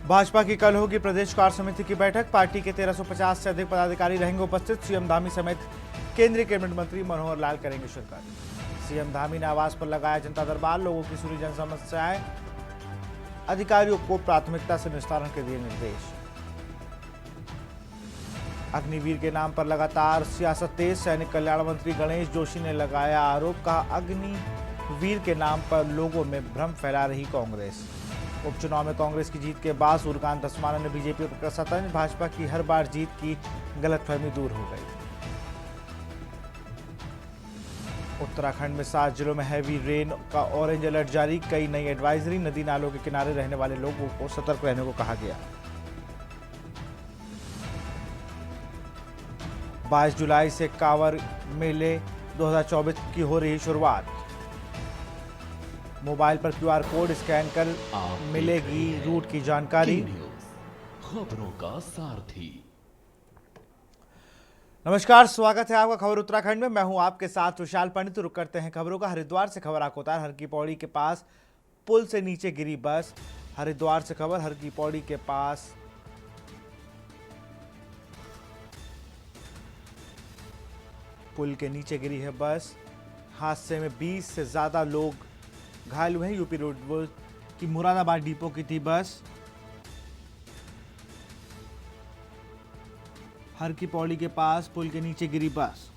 भाजपा की कल होगी प्रदेश कार्य समिति की बैठक। पार्टी के 1350 से अधिक पदाधिकारी रहेंगे उपस्थित। सीएम धामी समेत केंद्रीय कैबिनेट मंत्री मनोहर लाल करेंगे शिरकत। सीएम धामी ने आवास पर लगाया जनता दरबार, लोगों की सुनी जन समस्याएं, अधिकारियों को प्राथमिकता से निस्तारण के दिए निर्देश। अग्निवीर के नाम पर लगातार सियासत तेज, सैनिक कल्याण मंत्री गणेश जोशी ने लगाया आरोप, कहा अग्निवीर के नाम पर लोगों में भ्रम फैला रही कांग्रेस। उपचुनाव में कांग्रेस की जीत के बाद सूर्यकांत धस्माना ने बीजेपी को कसा तंज, भाजपा की हर बार जीत की गलतफहमी दूर हो गई। उत्तराखंड में 7 जिलों में हैवी रेन का ऑरेंज अलर्ट जारी, कई नई एडवाइजरी, नदी नालों के किनारे रहने वाले लोगों को सतर्क रहने को कहा गया। 22 जुलाई से कांवड़ मेले 2024 की हो रही शुरुआत। मोबाइल पर क्यूआर कोड स्कैन कर मिलेगी रूट की जानकारी। खबरों का सारथी। नमस्कार, स्वागत है आपका खबर उत्तराखंड में। मैं हूं आपके साथ विशाल पंडित। रुक करते हैं खबरों का। हरिद्वार से खबर आपको बता रहे, हर की पौड़ी के पास पुल से नीचे गिरी बस। हरिद्वार से खबर, हर की पौड़ी के पास पुल के नीचे गिरी है बस। हादसे में 20 से ज्यादा लोग घायल हुए हैं। यूपी रोडवेज की मुरादाबाद डिपो की थी बस। हर की पौड़ी के पास पुल के नीचे गिरी बस।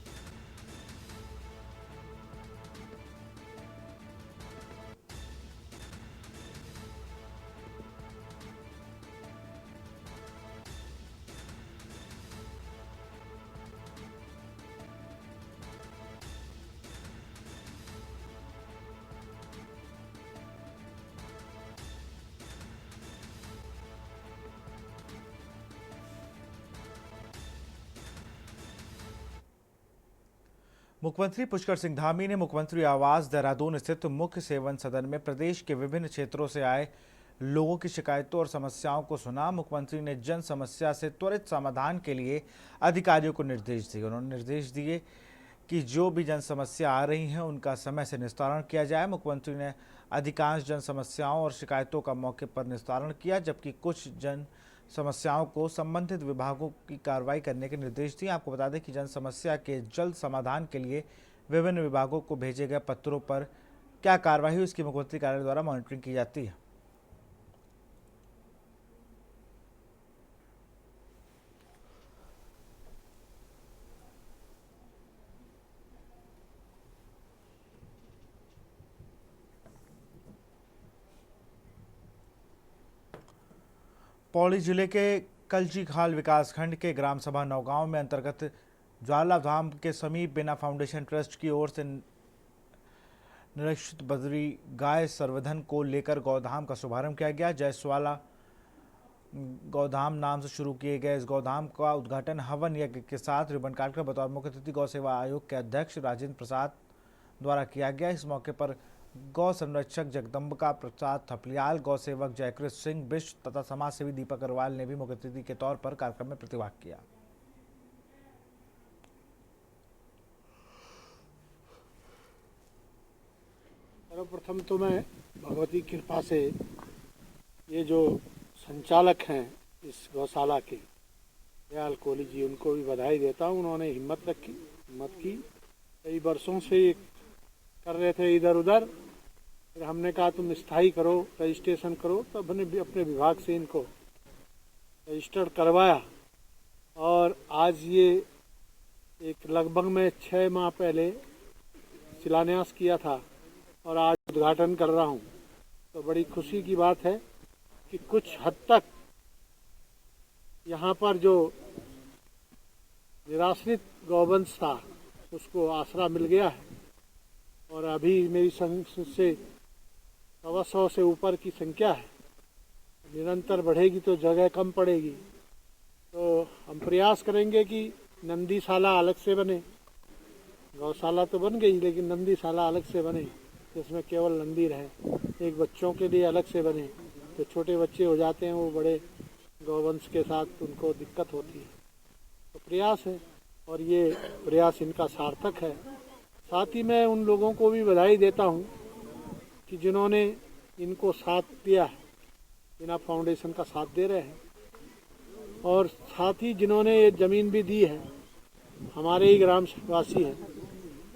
मुख्यमंत्री पुष्कर सिंह धामी ने मुख्यमंत्री आवास देहरादून स्थित मुख्य सेवन सदन में प्रदेश के विभिन्न क्षेत्रों से आए लोगों की शिकायतों और समस्याओं को सुना। मुख्यमंत्री ने जन समस्या से त्वरित समाधान के लिए अधिकारियों को निर्देश दिए। उन्होंने निर्देश दिए कि जो भी जन समस्या आ रही हैं उनका समय से निस्तारण किया जाए। मुख्यमंत्री ने अधिकांश जन समस्याओं और शिकायतों का मौके पर निस्तारण किया, जबकि कुछ जन समस्याओं को संबंधित विभागों की कार्रवाई करने के निर्देश दिए। आपको बता दें कि जन समस्या के जल्द समाधान के लिए विभिन्न विभागों को भेजे गए पत्रों पर क्या कार्रवाई हुई, इसकी मुख्यमंत्री कार्यालय द्वारा मॉनिटरिंग की जाती है। पौड़ी जिले के कलची खाल विकासखंड के ग्राम सभा नौगांव में अंतर्गत ज्वालाधाम के समीप बिना फाउंडेशन ट्रस्ट की ओर से निरीक्षित बद्री गाय संवर्धन को लेकर गौधाम का शुभारंभ किया गया। जयस्वाला गौधाम नाम से शुरू किए गए इस गौधाम का उद्घाटन हवन यज्ञ के साथ रिबन काटकर बतौर मुख्य अतिथि गौ सेवा आयोग के अध्यक्ष राजेंद्र प्रसाद द्वारा किया गया। इस मौके पर गौ संरक्षक जगदम्बिका प्रसाद थपलियाल, गौ सेवक जयकृष्ण सिंह बिष्ट तथा समाज सेवी दीपक अग्रवाल ने भी मुख्य अतिथि के तौर पर कार्यक्रम में प्रतिभाग किया। सर्वप्रथम तो मैं भगवती कृपा से ये जो संचालक हैं इस गौशाला के दयाल कोहली जी, उनको भी बधाई देता हूँ। उन्होंने हिम्मत की। कई वर्षों से ये कर रहे थे इधर उधर, फिर हमने कहा तुम स्थायी करो, रजिस्ट्रेशन करो, तब हमने अपने विभाग से इनको रजिस्टर्ड करवाया। और आज ये एक लगभग में 6 माह पहले शिलान्यास किया था और आज उद्घाटन कर रहा हूँ। तो बड़ी खुशी की बात है कि कुछ हद तक यहाँ पर जो निराश्रित गौवंश था उसको आसरा मिल गया है। और अभी मेरी संख्या से 125 से ऊपर की संख्या है। निरंतर बढ़ेगी तो जगह कम पड़ेगी। तो हम प्रयास करेंगे कि नंदीशाला अलग से बने। गौशाला तो बन गई, लेकिन नंदीशाला अलग से बने जिसमें केवल नंदी रहे। एक बच्चों के लिए अलग से बने। तो छोटे बच्चे हो जाते हैं वो बड़े गौवंश के साथ, उनको दिक्कत होती है। तो प्रयास है और ये प्रयास इनका सार्थक है। साथ ही मैं उन लोगों को भी बधाई देता हूँ कि जिन्होंने इनको साथ दिया है। बिना फाउंडेशन का साथ दे रहे हैं। और साथ ही जिन्होंने ये ज़मीन भी दी है, हमारे ही ग्रामवासी हैं,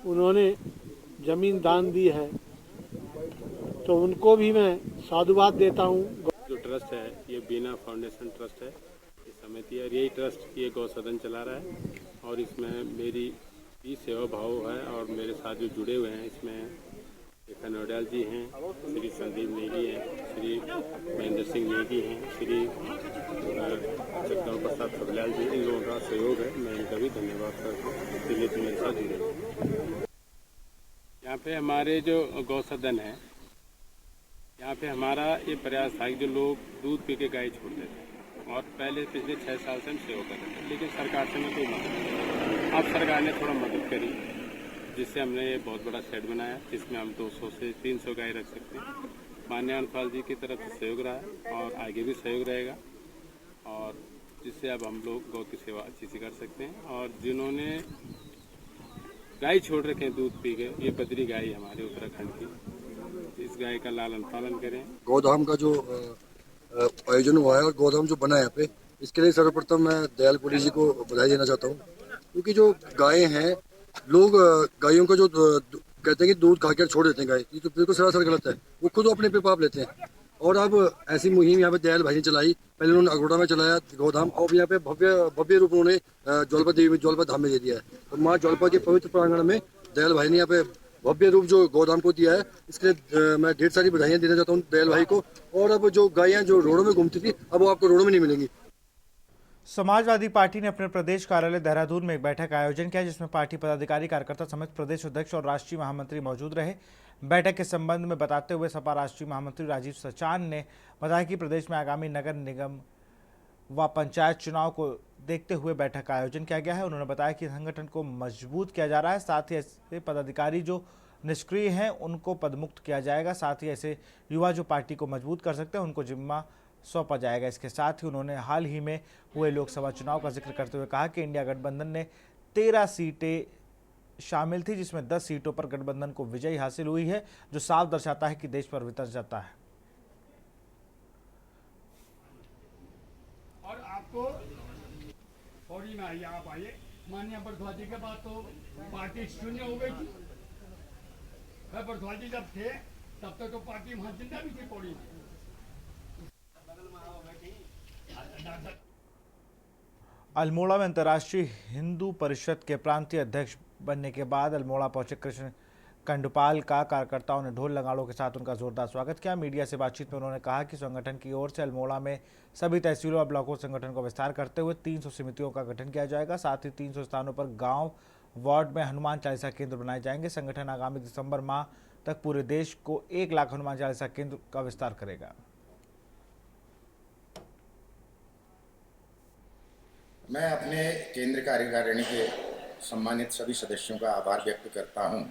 उन्होंने ज़मीन दान दी है, तो उनको भी मैं साधुवाद देता हूँ। जो ट्रस्ट है ये बीना फाउंडेशन ट्रस्ट है, ये समिति है और यही ट्रस्ट ये गौ सदन चला रहा है और इसमें मेरी भी सेवा भाव है और मेरे साथ जो जुड़े हुए हैं इसमें रेखा नोडियाल जी हैं, श्री संदीप नेगी हैं, श्री महेंद्र सिंह नेगी हैं, श्री जगदम्ब प्रसाद सबल्याल जी, इन लोगों का सहयोग है। मैं इनका भी धन्यवाद करता हूँ, इसके लिए मेरे साथ जुड़े हैं। यहाँ पे हमारे जो गौ सदन है, यहाँ पे हमारा ये प्रयास था कि जो लोग दूध पी के गाय छोड़ते थे और पहले पिछले 6 साल से हम सेवा कर रहे थे, लेकिन सरकार से हमें कोई मदद नहीं। अब सरकार ने थोड़ा मदद करी, जिससे हमने ये बहुत बड़ा शेड बनाया जिसमें हम 200 से 300 गाय रख सकते हैं। माननीय अनपाल जी की तरफ से सहयोग रहा और आगे भी सहयोग रहेगा और जिससे अब हम लोग गौ की सेवा अच्छी से कर सकते हैं। और जिन्होंने गाय छोड़ रखे हैं दूध पी के, ये बद्री गाय हमारे उत्तराखंड की, इस गाय का लालन पालन करें। गौधाम का जो आयोजन हुआ है और गौधाम जो बना है यहाँ पे, इसके लिए सर्वप्रथम मैं दयाल कोहली जी को बधाई देना चाहता हूँ, क्योंकि जो गायें हैं, लोग गायों का जो कहते हैं कि दूध खाकर छोड़ देते हैं गाय, ये तो बिल्कुल सरासर गलत है। वो खुद अपने पे पाप लेते हैं। और अब ऐसी मुहिम यहाँ पे दयाल भाई ने चलाई। पहले उन्होंने अगरोड़ा में चलाया गौधाम, और यहाँ पे भव्य रूप उन्होंने ज्वालपा धाम में दे दिया है। तो माँ ज्वालपा के पवित्र प्रांगण में दयाल भाई ने यहाँ पे भव्य रूप जो गौधाम को दिया है, इसके लिए मैं ढेर सारी बधाइयाँ देना चाहता हूँ दयाल भाई को। और अब जो गायें जो रोडों में घूमती थी, अब वो आपको रोडों में नहीं मिलेंगी। समाजवादी पार्टी ने अपने प्रदेश कार्यालय देहरादून में एक बैठक का आयोजन किया, जिसमें पार्टी पदाधिकारी, कार्यकर्ता समेत प्रदेश अध्यक्ष और राष्ट्रीय महामंत्री मौजूद रहे। बैठक के संबंध में बताते हुए सपा राष्ट्रीय महामंत्री राजीव सचान ने बताया कि प्रदेश में आगामी नगर निगम व पंचायत चुनाव को देखते हुए बैठक का आयोजन किया गया है। उन्होंने बताया कि संगठन को मजबूत किया जा रहा है, साथ ही ऐसे पदाधिकारी जो निष्क्रिय हैं उनको पदमुक्त किया जाएगा, साथ ही ऐसे युवा जो पार्टी को मजबूत कर सकते हैं उनको जिम्मा सौंपा जाएगा। इसके साथ ही उन्होंने हाल ही में हुए लोकसभा चुनाव का जिक्र करते हुए कहा कि इंडिया गठबंधन ने 13 सीटें शामिल थी, जिसमें 10 सीटों पर गठबंधन को विजयी हासिल हुई है, जो साफ दर्शाता है कि देश पर वितर जाता है। और आपको पौड़ी में आइए, आप आइए। माननीय बरद्वाज जी के बाद तो पार्टी शून्य हो गई थी। बरद्वाज जी जब थे तब तक तो पार्टी वहां जिंदा भी थी पौड़ी में। अल्मोड़ा में अंतर्राष्ट्रीय हिंदू परिषद के प्रांतीय अध्यक्ष बनने के बाद अल्मोड़ा पहुंचे कृष्ण कंडपाल का कार्यकर्ताओं ने ढोल नगाड़ों के साथ उनका जोरदार स्वागत किया। मीडिया से बातचीत में उन्होंने कहा कि संगठन की ओर से अल्मोड़ा में सभी तहसीलों और ब्लॉकों संगठन को विस्तार करते हुए 300 समितियों का गठन किया जाएगा। साथ ही 300 स्थानों पर गांव वार्ड में हनुमान चालीसा केंद्र बनाए जाएंगे। संगठन आगामी दिसंबर माह तक पूरे देश को 1 लाख हनुमान चालीसा केंद्र का विस्तार करेगा। मैं अपने केंद्र कार्यकारिणी के सम्मानित सभी सदस्यों का आभार व्यक्त करता हूं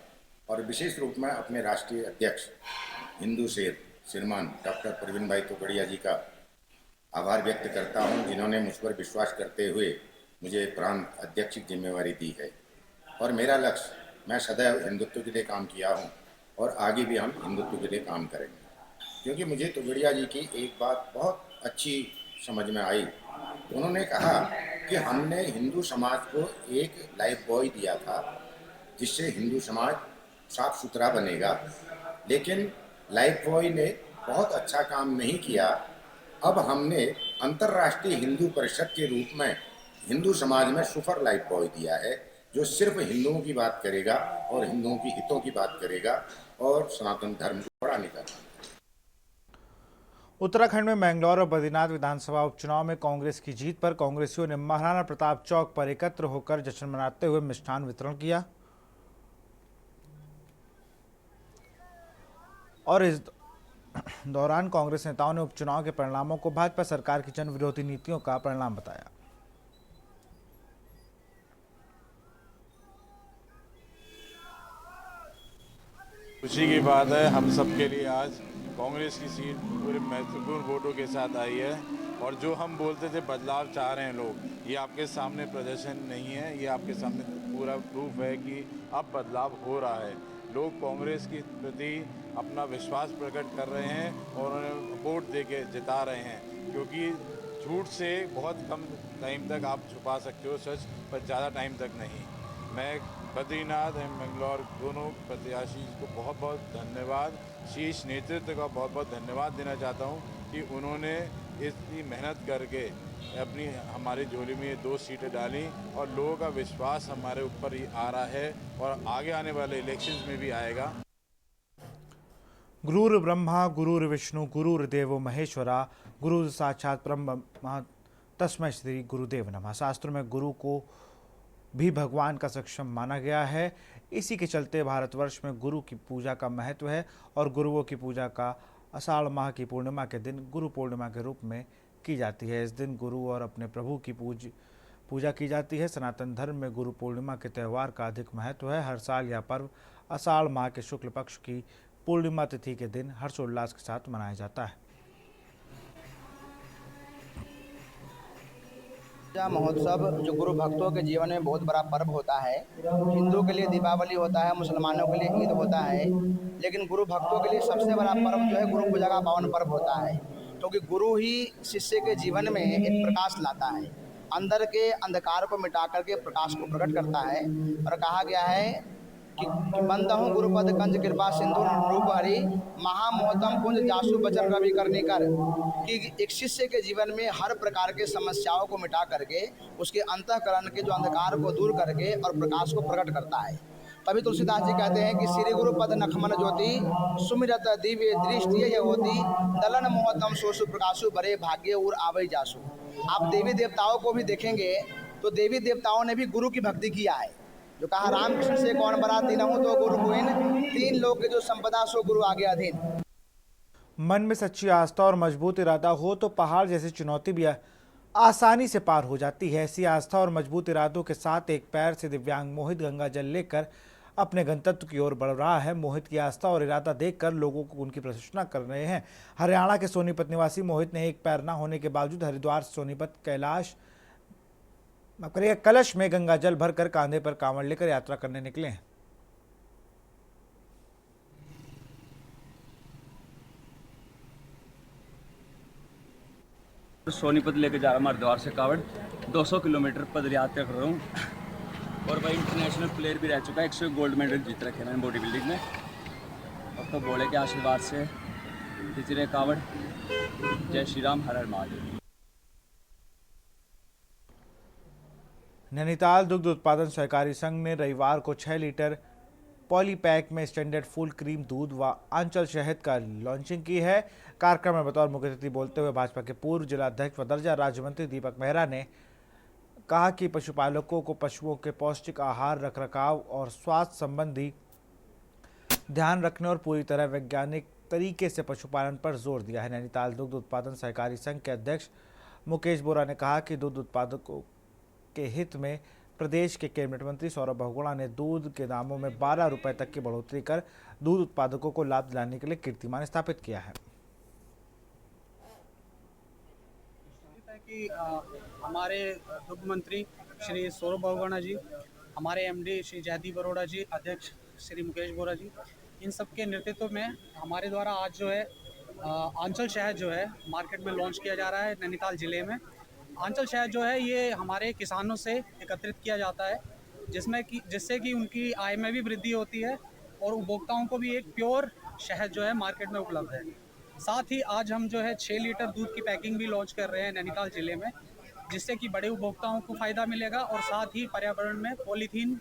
और विशेष रूप में अपने राष्ट्रीय अध्यक्ष हिंदू शेर श्रीमान डॉक्टर प्रवीण भाई तोगड़िया जी का आभार व्यक्त करता हूं, जिन्होंने मुझ पर विश्वास करते हुए मुझे प्रांत अध्यक्ष की जिम्मेवारी दी है। और मेरा लक्ष्य, मैं सदैव हिंदुत्व के लिए काम किया हूं और आगे भी हम हिंदुत्व के लिए काम करेंगे, क्योंकि मुझे तोगड़िया जी की एक बात बहुत अच्छी समझ में आई। उन्होंने कहा कि हमने हिंदू समाज को एक लाइफ बॉय दिया था जिससे हिंदू समाज साफ सुथरा बनेगा, लेकिन लाइफ बॉय ने बहुत अच्छा काम नहीं किया। अब हमने अंतर्राष्ट्रीय हिंदू परिषद के रूप में हिंदू समाज में सुपर लाइफ बॉय दिया है, जो सिर्फ हिंदुओं की बात करेगा और हिंदुओं की हितों की बात करेगा और सनातन धर्म को बढ़ाने का। उत्तराखंड में मैंगलोर और बद्रीनाथ विधानसभा उपचुनाव में कांग्रेस की जीत पर कांग्रेसियों ने महाराणा प्रताप चौक पर एकत्र होकर जश्न मनाते हुए मिष्ठान वितरण किया और इस दौरान कांग्रेस नेताओं ने उपचुनाव के परिणामों को भाजपा सरकार की जन विरोधी नीतियों का परिणाम बताया। खुशी की बात है हम सबके लिए, आज कांग्रेस की सीट पूरे महत्वपूर्ण वोटों के साथ आई है और जो हम बोलते थे बदलाव चाह रहे हैं लोग, ये आपके सामने प्रदर्शन नहीं है, ये आपके सामने पूरा प्रूफ है कि अब बदलाव हो रहा है। लोग कांग्रेस के प्रति अपना विश्वास प्रकट कर रहे हैं और उन्हें वोट देके जिता रहे हैं, क्योंकि झूठ से बहुत कम टाइम तक आप छुपा सकते हो सच, पर ज़्यादा टाइम तक नहीं। मैं बद्रीनाथ एवं बेंगलोर दोनों प्रत्याशी को बहुत बहुत धन्यवाद, शीर्ष नेतृत्व का बहुत बहुत धन्यवाद देना चाहता हूं कि उन्होंने इतनी मेहनत करके अपनी हमारी झोली में ये 2 सीटें डाली और लोगों का विश्वास हमारे ऊपर ही आ रहा है और आगे आने वाले इलेक्शंस में भी आएगा। गुरुर् ब्रह्मा गुरुर्विष्णु गुरुर्देवो महेश्वरा गुरु साक्षात ब्रह्म तस्मै श्री गुरुदेव नमः। शास्त्रों में गुरु को भी भगवान का सक्षम माना गया है। इसी के चलते भारतवर्ष में गुरु की पूजा का महत्व है और गुरुओं की पूजा का आषाढ़ माह की पूर्णिमा के दिन गुरु पूर्णिमा के रूप में की जाती है। इस दिन गुरु और अपने प्रभु की पूजा की जाती है। सनातन धर्म में गुरु पूर्णिमा के त्यौहार का अधिक महत्व है। हर साल यह पर्व आषाढ़ माह के शुक्ल पक्ष की पूर्णिमा तिथि के दिन हर्षोल्लास के साथ मनाया जाता है। पूजा महोत्सव जो गुरु भक्तों के जीवन में बहुत बड़ा पर्व होता है। हिंदू के लिए दीपावली होता है, मुसलमानों के लिए ईद होता है, लेकिन गुरु भक्तों के लिए सबसे बड़ा पर्व जो है गुरु पूजा का पावन पर्व होता है, क्योंकि गुरु ही शिष्य के जीवन में एक प्रकाश लाता है, अंदर के अंधकार को मिटा करके प्रकाश को प्रकट करता है। और कहा गया है कि बंदहु गुरुपद कंज कृपा सिंधु रूप हरि महामोहतम कुंज जासु बचन रवि करने कर, कि एक शिष्य के जीवन में हर प्रकार के समस्याओं को मिटा करके उसके अंतःकरण के जो अंधकार को दूर करके और प्रकाश को प्रकट करता है। तभी तुलसीदास जी कहते हैं कि श्री गुरु पद नखमन ज्योति सुमिरत दिव्य दृष्टि यह होती दलन मोहतम सोसु प्रकाशु बड़े भाग्य और आवै जासु। आप देवी देवताओं को भी देखेंगे तो देवी देवताओं ने भी गुरु की भक्ति किया है। जो कहा रामकृष्ण से कौन बड़ा तीनहु तो गुरु गोविंद, 3 लोग के जो संपदा सो गुरु आगे अधीन। मन में सच्ची आस्था और मजबूत इरादा हो तो पहाड़ जैसी चुनौती भी आसानी से पार हो जाती है। ऐसी आस्था और मजबूत इरादों के साथ एक पैर से दिव्यांग मोहित गंगा जल लेकर अपने गंतव्य की ओर बढ़ रहा है। मोहित की आस्था और इरादा देखकर लोगों को उनकी प्रशंसा कर रहे हैं। हरियाणा के सोनीपत निवासी मोहित ने एक पैर न होने के बावजूद हरिद्वार सोनीपत कलश में गंगा जल भरकर कांधे पर कांवड़ लेकर यात्रा करने निकले हैं। सोनीपत लेके जा रहा हूँ हरिद्वार से कावड़, 200 किलोमीटर पद यात्रा कर रहा हूँ और भाई इंटरनेशनल प्लेयर भी रह चुका है। 100 गोल्ड मेडल जीत रखे मैंने बॉडी बिल्डिंग में। अब तो भोले के आशीर्वाद से खिंच कावड़। जय श्री राम, हर हर महादेव। नैनीताल दुग्ध उत्पादन सहकारी संघ ने रविवार को 6 लीटर पॉलीपैक में स्टैंडर्ड फुल क्रीम दूध व आंचल शहद का लॉन्चिंग की है। कार्यक्रम में बतौर मुख्य अतिथि बोलते हुए भाजपा के पूर्व जिला अध्यक्ष व दर्जा राज्य मंत्री दीपक मेहरा ने कहा कि पशुपालकों को पशुओं के पौष्टिक आहार, रखरखाव और स्वास्थ्य संबंधी ध्यान रखने और पूरी तरह वैज्ञानिक तरीके से पशुपालन पर जोर दिया है। नैनीताल दुग्ध उत्पादन सहकारी संघ के अध्यक्ष मुकेश बोरा ने कहा कि दूध उत्पादकों के हित में प्रदेश के कैबिनेट मंत्री सौरभ बहुगुणा ने दूध के दामों में 12 रुपए तक की बढ़ोतरी कर दूध उत्पादकों को लाभ दिलाने के लिए कीर्तिमान स्थापित किया है। कि हमारे दुग्ध मंत्री श्री सौरभ बहुगुणा जी, हमारे एमडी श्री जयदीप अरोड़ा जी, अध्यक्ष श्री मुकेश बोरा जी, इन सब के नेतृत्व में हमारे द्वारा आज जो है आंचल शहद जो है मार्केट में लॉन्च किया जा रहा है। नैनीताल ज़िले में आंचल शहद जो है ये हमारे किसानों से एकत्रित किया जाता है, जिससे कि उनकी आय में भी वृद्धि होती है और उपभोक्ताओं को भी एक प्योर शहद जो है मार्केट में उपलब्ध है। साथ ही आज हम जो है 6 लीटर दूध की पैकिंग भी लॉन्च कर रहे हैं नैनीताल ज़िले में, जिससे कि बड़े उपभोक्ताओं को फ़ायदा मिलेगा और साथ ही पर्यावरण में पॉलीथीन,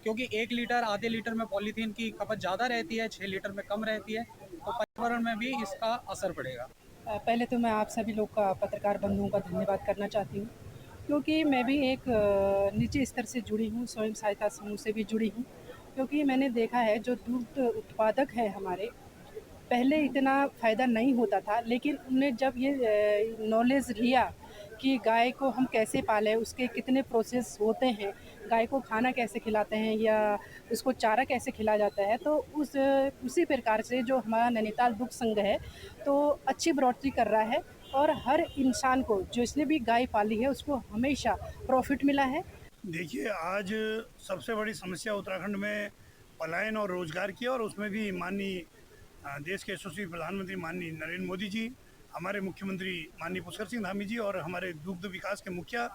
क्योंकि 1 लीटर आधे लीटर में पॉलीथीन की खपत ज़्यादा रहती है, 6 लीटर में कम रहती है, तो पर्यावरण में भी इसका असर पड़ेगा। पहले तो मैं आप सभी लोग का, पत्रकार बंधुओं का धन्यवाद करना चाहती हूँ, क्योंकि मैं भी एक निजी स्तर से जुड़ी हूँ, स्वयं सहायता समूह से भी जुड़ी हूँ। क्योंकि मैंने देखा है जो दूध उत्पादक है हमारे, पहले इतना फ़ायदा नहीं होता था, लेकिन उन्हें जब ये नॉलेज लिया कि गाय को हम कैसे पालें, उसके कितने प्रोसेस होते हैं, गाय को खाना कैसे खिलाते हैं या उसको चारा कैसे खिलाया जाता है, तो उसी प्रकार से जो हमारा नैनीताल दुग्ध संघ है तो अच्छी बढ़ोतरी कर रहा है और हर इंसान को, जिसने भी गाय पाली है, उसको हमेशा प्रॉफिट मिला है। देखिए, आज सबसे बड़ी समस्या उत्तराखंड में पलायन और रोजगार किया, और उसमें भी माननीय देश के यशस्वी प्रधानमंत्री माननीय नरेंद्र मोदी जी, हमारे मुख्यमंत्री माननीय पुष्कर सिंह धामी जी और हमारे दुग्ध विकास के मुखिया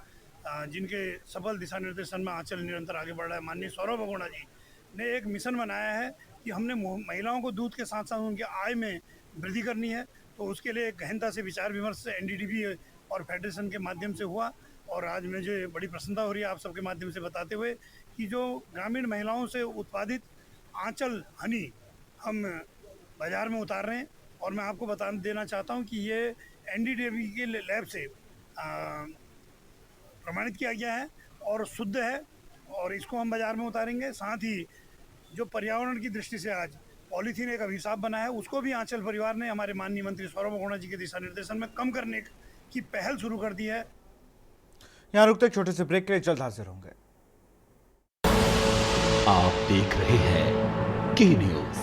जिनके सफल दिशा निर्देशन में आंचल निरंतर आगे बढ़ रहा है, माननीय सौरभ बहुगुणा जी ने एक मिशन बनाया है कि हमने महिलाओं को दूध के साथ साथ उनके आय में वृद्धि करनी है। तो उसके लिए गहनता से विचार विमर्श एनडीडीबी और फेडरेशन के माध्यम से हुआ, और आज मुझे बड़ी प्रसन्नता हो रही है आप सबके माध्यम से बताते हुए कि जो ग्रामीण महिलाओं से उत्पादित आंचल हनी हम बाज़ार में उतार रहे हैं। और मैं आपको बता देना चाहता हूं कि ये एनडीडीबी के लैब से प्रमाणित किया गया है और शुद्ध है, और इसको हम बाज़ार में उतारेंगे। साथ ही जो पर्यावरण की दृष्टि से आज पॉलीथीन एक अभिशाप बना है, उसको भी आंचल परिवार ने हमारे माननीय मंत्री सौरभ बहुगुणा जी के दिशा निर्देशन में कम करने की पहल शुरू कर दी है। यहाँ रुकते छोटे से ब्रेक के लिए जल्द हाजिर होंगे। आप देख रहे हैं के न्यूज,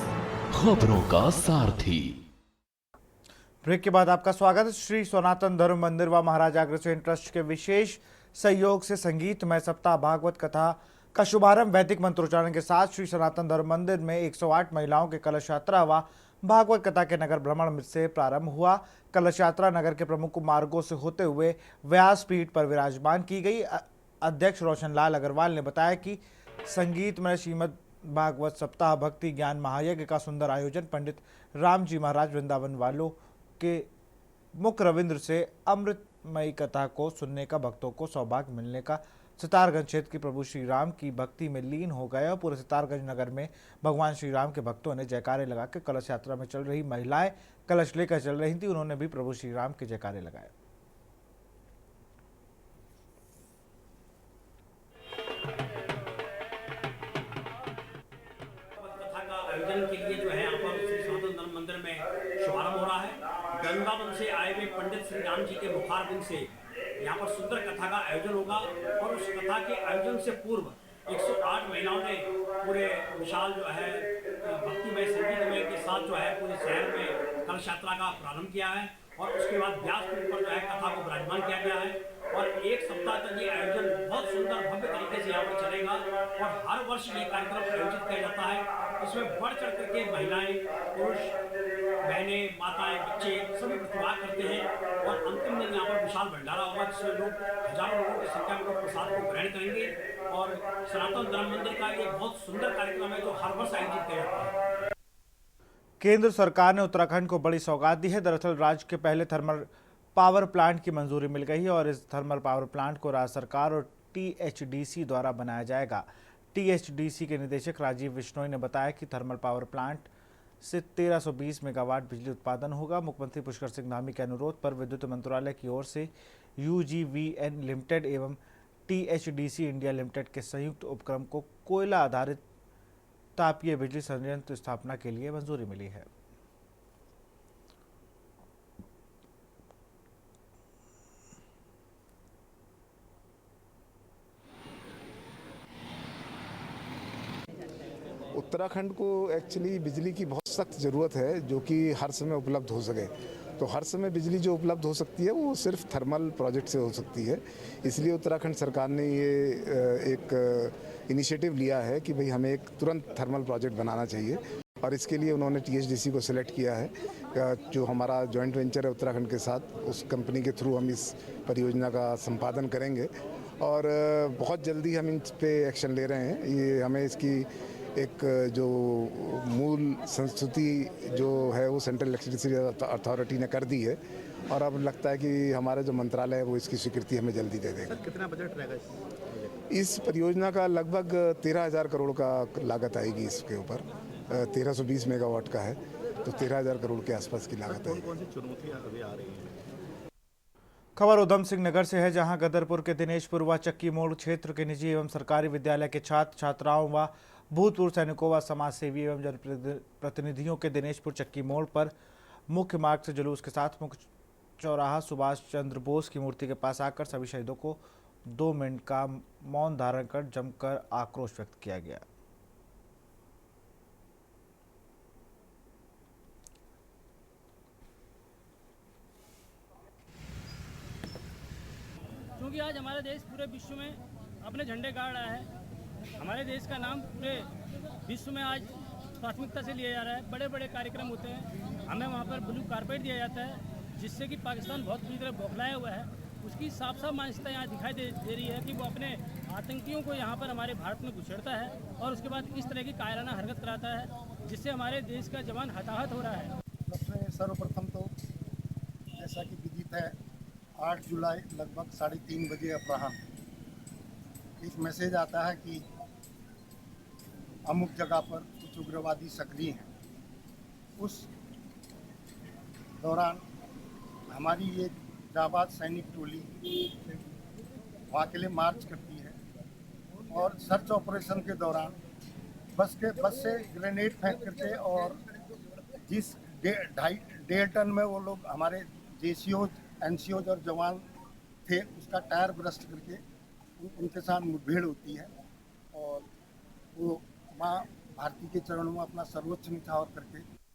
खबरों का सारथी। ब्रेक के बाद आपका स्वागत है। श्री सनातन धर्म मंदिर व महाराजा अग्रसेन ट्रस्ट के विशेष सहयोग से संगीतमय सप्ताह भागवत कथा का शुभारंभ वैदिक मंत्रोच्चारण के साथ श्री सनातन धर्म मंदिर में 108 महिलाओं के कलश यात्रा व भागवत कथा के नगर भ्रमण से प्रारंभ हुआ। कलश यात्रा नगर के प्रमुख मार्गों से होते हुए व्यासपीठ पर विराजमान की गई। अध्यक्ष रोशनलाल अग्रवाल ने बताया कि संगीतमय श्रीमद् भागवत सप्ताह भक्ति ज्ञान महायज्ञ का सुंदर आयोजन पंडित राम जी महाराज वृंदावन वालों के मुख रविंद्र से अमृतमयी कथा को सुनने का भक्तों को सौभाग्य मिलने का सितारगंज क्षेत्र की प्रभु श्री राम की भक्ति में लीन हो गए और पूरे सितारगंज नगर में भगवान श्री राम के भक्तों ने जयकारे लगाकर कलश यात्रा में चल रही महिलाएं कलश लेकर चल रही थी, उन्होंने भी प्रभु श्री राम के जयकारे लगाए। कथा का आयोजन के लिए जो है यहाँ पर श्री सनातन धर्म मंदिर में शुभारंभ हो रहा है। वृंदावन से आए हुए पंडित श्री राम जी के मुखारबिंद से यहाँ पर सुंदर कथा का आयोजन होगा, और उस कथा के आयोजन से पूर्व 108 महिलाओं ने पूरे विशाल जो है भक्तिमय संगीतमय के साथ जो है पूरे शहर में कलश यात्रा का प्रारंभ किया है, और उसके बाद व्यासपीठ पर जो है कथा को विराजमान किया गया है। और एक सप्ताह तक ये आयोजन बहुत सुंदर भव्य तरीके से यहाँ पर चलेगा, और हर वर्ष ये कार्यक्रम आयोजित किया जाता है। इसमें बढ़ चढ़ करके महिलाएं, पुरुष, बहनें, माताएं, बच्चे सभी प्रतिभाग करते हैं, और अंतिम दिन यहाँ पर विशाल भंडारा होगा जिसमें लोग हजारों लोगों की संख्या में लोग प्रसाद को ग्रहण करेंगे। और सनातन धर्म मंदिर का ये बहुत सुंदर कार्यक्रम है जो हर वर्ष आयोजित किया जाता है। केंद्र सरकार ने उत्तराखंड को बड़ी सौगात दी है। दरअसल राज्य के पहले थर्मल पावर प्लांट की मंजूरी मिल गई है और इस थर्मल पावर प्लांट को राज्य सरकार और टीएचडीसी द्वारा बनाया जाएगा। टीएचडीसी के निदेशक राजीव बिश्नोई ने बताया कि थर्मल पावर प्लांट से 1320 मेगावाट बिजली उत्पादन होगा। मुख्यमंत्री पुष्कर सिंह धामी के अनुरोध पर विद्युत मंत्रालय की ओर से यूजीवीएन लिमिटेड एवं टीएचडीसी इंडिया लिमिटेड के संयुक्त उपक्रम को कोयला आधारित तापीय बिजली संयंत्र स्थापना के लिए मंजूरी मिली है। उत्तराखंड को एक्चुअली बिजली की बहुत सख्त ज़रूरत है, जो कि हर समय उपलब्ध हो सके। तो हर समय बिजली जो उपलब्ध हो सकती है वो सिर्फ थर्मल प्रोजेक्ट से हो सकती है। इसलिए उत्तराखंड सरकार ने ये एक इनिशिएटिव लिया है कि भाई हमें एक तुरंत थर्मल प्रोजेक्ट बनाना चाहिए, और इसके लिए उन्होंने टीएचडीसी को सिलेक्ट किया है, जो हमारा जॉइंट वेंचर है उत्तराखंड के साथ। उस कंपनी के थ्रू हम इस परियोजना का संपादन करेंगे, और बहुत जल्दी हम इन पे एक्शन ले रहे हैं। ये हमें इसकी एक जो मूल संस्तुति जो है वो सेंट्रल इलेक्ट्रिसिटी अथॉरिटी ने कर दी है, और अब लगता है कि हमारा जो मंत्रालय है वो इसकी स्वीकृति हमें जल्दी दे देगा। सर, कितना बजट रहेगा इस परियोजना का? लगभग 13,000 करोड़ का लागत आएगी इसके ऊपर। 1320 मेगावाट का है, तो 13,000 करोड़ के आसपास की लागत है। कौन सी चुनौतियां अभी आ रही हैं? खबर उधम सिंह नगर से है, जहां गदरपुर के दिनेशपुर व चक्की मोड़ क्षेत्र के निजी एवं सरकारी विद्यालय के छात्र छात्राओं व भूतपूर्व सैनिकों व समाज सेवी एवं जनप्रतिनिधियों के दिनेशपुर चक्की मोड़ पर मुख्य मार्ग से जुलूस के साथ मुख्य चौराहा सुभाष चंद्र बोस की मूर्ति के पास आकर सभी शहीदों को 2 मिनट का मौन धारण कर जमकर आक्रोश व्यक्त किया गया। क्योंकि आज हमारा देश पूरे विश्व में अपने झंडे गाड़ रहा है। हमारे देश का नाम पूरे विश्व में आज प्राथमिकता से लिया जा रहा है। बड़े बड़े कार्यक्रम होते हैं, हमें वहाँ पर ब्लू कारपेट दिया जाता है, जिससे कि पाकिस्तान बहुत बुरी तरह बौखलाया हुआ है। उसकी साफ साफ मानसिकता यहाँ दिखाई दे रही है कि वो अपने आतंकियों को यहाँ पर हमारे भारत में घुसेड़ता है और उसके बाद इस तरह की कायराना हरकत कराता है, जिससे हमारे देश का जवान हताहत हो रहा है। सबसे सर्वप्रथम तो जैसा कि विदित है 8 जुलाई लगभग 3:30 बजे अपराह्न एक मैसेज आता है कि अमुक जगह पर कुछ उग्रवादी सक्रिय हैं। उस दौरान हमारी ये जाबाज सैनिक टोली वहाँ के लिए मार्च करती है और सर्च ऑपरेशन के दौरान बस से ग्रेनेड फेंक करके और जिस 1.5 टन में वो लोग हमारे जेसीओज एनसीओज और जवान थे उसका टायर ब्रस्ट करके उनके साथ मुठभेड़ होती है और वो माँ भारती के चरणों में अपना सर्वोच्च निछावर करके